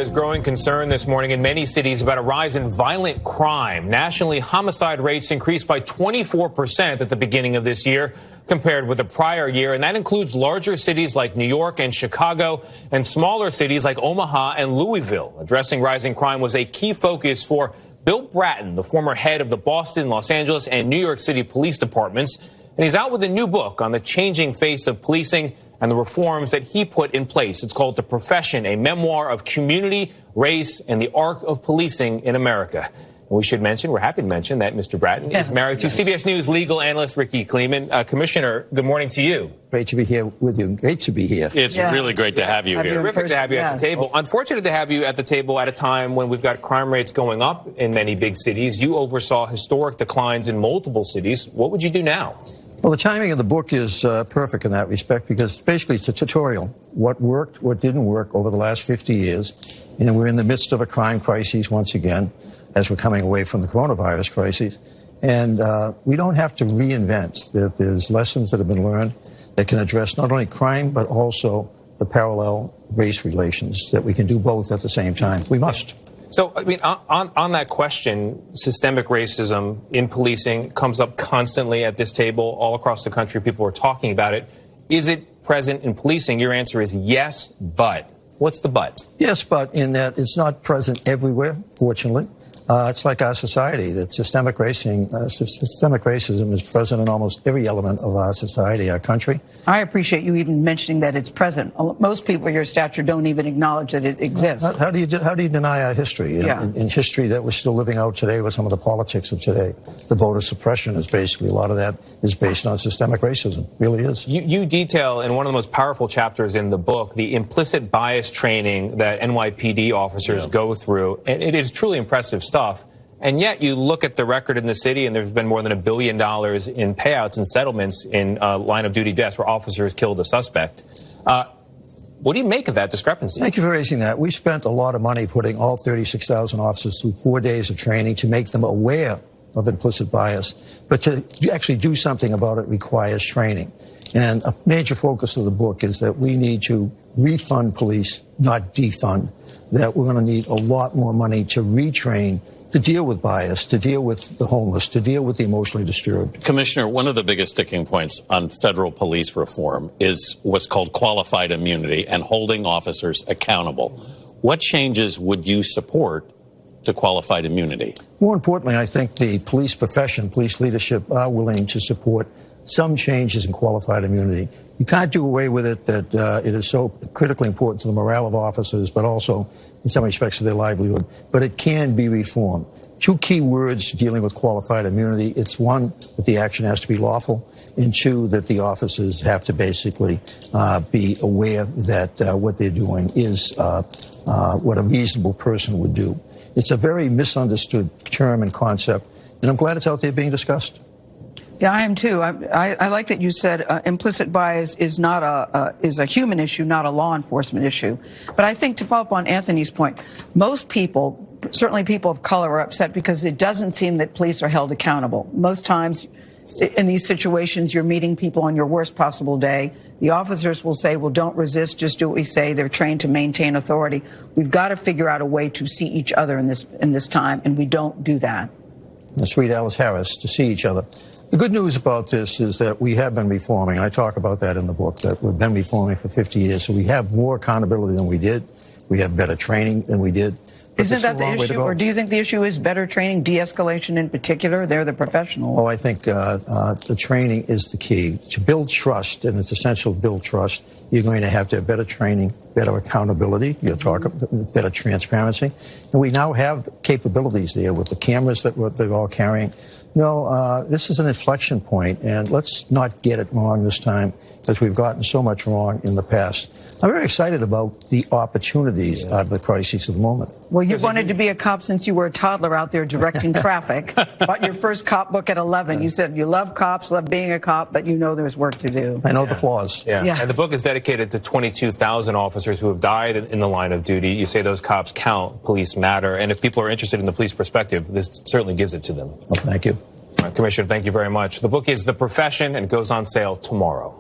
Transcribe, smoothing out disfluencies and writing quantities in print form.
is growing concern this morning in many cities about a rise in violent crime. Nationally, homicide rates increased by 24% at the beginning of this year compared with the prior year, and that includes larger cities like New York and Chicago and smaller cities like Omaha and Louisville. Addressing rising crime was a key focus for Bill Bratton, the former head of the Boston, Los Angeles, and New York City police departments. And he's out with a new book on the changing face of policing and the reforms that he put in place. It's called The Profession, a memoir of community, race, and the arc of policing in America. And we should mention, we're happy to mention that Mr. Bratton is married to CBS News legal analyst Ricky Kleeman. Commissioner, good morning to you. Great to be here with you. Great to be here. It's really great to have you here. Terrific to have you at the table. Unfortunate to have you at the table at a time when we've got crime rates going up in many big cities. You oversaw historic declines in multiple cities. What would you do now? Well, the timing of the book is perfect in that respect because basically it's a tutorial. What worked, what didn't work over the last 50 years. And we're in the midst of a crime crisis once again as we're coming away from the coronavirus crisis. And we don't have to reinvent. There's lessons that have been learned that can address not only crime but also the parallel race relations, that we can do both at the same time. We must. So, I mean, on that question, systemic racism in policing comes up constantly at this table. All across the country, people are talking about it. Is it present in policing? Your answer is yes, but. What's the but? Yes, but in that it's not present everywhere, fortunately. It's like our society, that systemic racism is present in almost every element of our society, our country. I appreciate you even mentioning that it's present. Most people your stature don't even acknowledge that it exists. How do you deny our history? In history that we're still living out today with some of the politics of today. The voter suppression is basically, a lot of that is based on systemic racism. It really is. You detail in one of the most powerful chapters in the book the implicit bias training that NYPD officers go through, and it is truly impressive stuff. And yet you look at the record in the city, and there's been more than $1 billion in payouts and settlements in line-of-duty deaths where officers killed a suspect. What do you make of that discrepancy? Thank you for raising that. We spent a lot of money putting all 36,000 officers through 4 days of training to make them aware of implicit bias. But to actually do something about it requires training. And a major focus of the book is that we need to refund police, not defund. That we're going to need a lot more money to retrain, to deal with bias, to deal with the homeless, to deal with the emotionally disturbed. Commissioner, one of the biggest sticking points on federal police reform is what's called qualified immunity and holding officers accountable. What changes would you support to qualified immunity? More importantly, I think the police profession, police leadership are willing to support some changes in qualified immunity. You can't do away with it, that it is so critically important to the morale of officers, but also in some respects to their livelihood. But it can be reformed. Two key words dealing with qualified immunity. It's one, that the action has to be lawful, and two, that the officers have to basically be aware that what they're doing is what a reasonable person would do. It's a very misunderstood term and concept, and I'm glad it's out there being discussed. Yeah, I am too. I like that you said implicit bias is not is a human issue, not a law enforcement issue. But I think, to follow up on Anthony's point, most people, certainly people of color, are upset because it doesn't seem that police are held accountable. Most times in these situations, you're meeting people on your worst possible day. The officers will say, well, don't resist, just do what we say. They're trained to maintain authority. We've got to figure out a way to see each other in this time, and we don't do that. That's Reed Alice Harris, to see each other. The good news about this is that we have been reforming. I talk about that in the book, that we've been reforming for 50 years. So we have more accountability than we did. We have better training than we did. Isn't that the issue, or do you think the issue is better training, de-escalation in particular? They're the professionals. Oh, I think the training is the key. To build trust, and it's essential to build trust, you're going to have better training, better accountability, you'll talk better transparency. And we now have capabilities there with the cameras that they're all carrying. No, this is an inflection point, and let's not get it wrong this time, as we've gotten so much wrong in the past. I'm very excited about the opportunities out of the crisis of the moment. Well, you wanted to be a cop since you were a toddler out there directing traffic. Bought your first cop book at 11. You said you love cops, love being a cop, but you know there's work to do. I know the flaws. Yeah. And the book is dedicated to 22,000 officers who have died in the line of duty. You say those cops count, police matter, and if people are interested in the police perspective, this certainly gives it to them. Well, thank you. Commissioner, thank you very much. The book is The Profession and goes on sale tomorrow.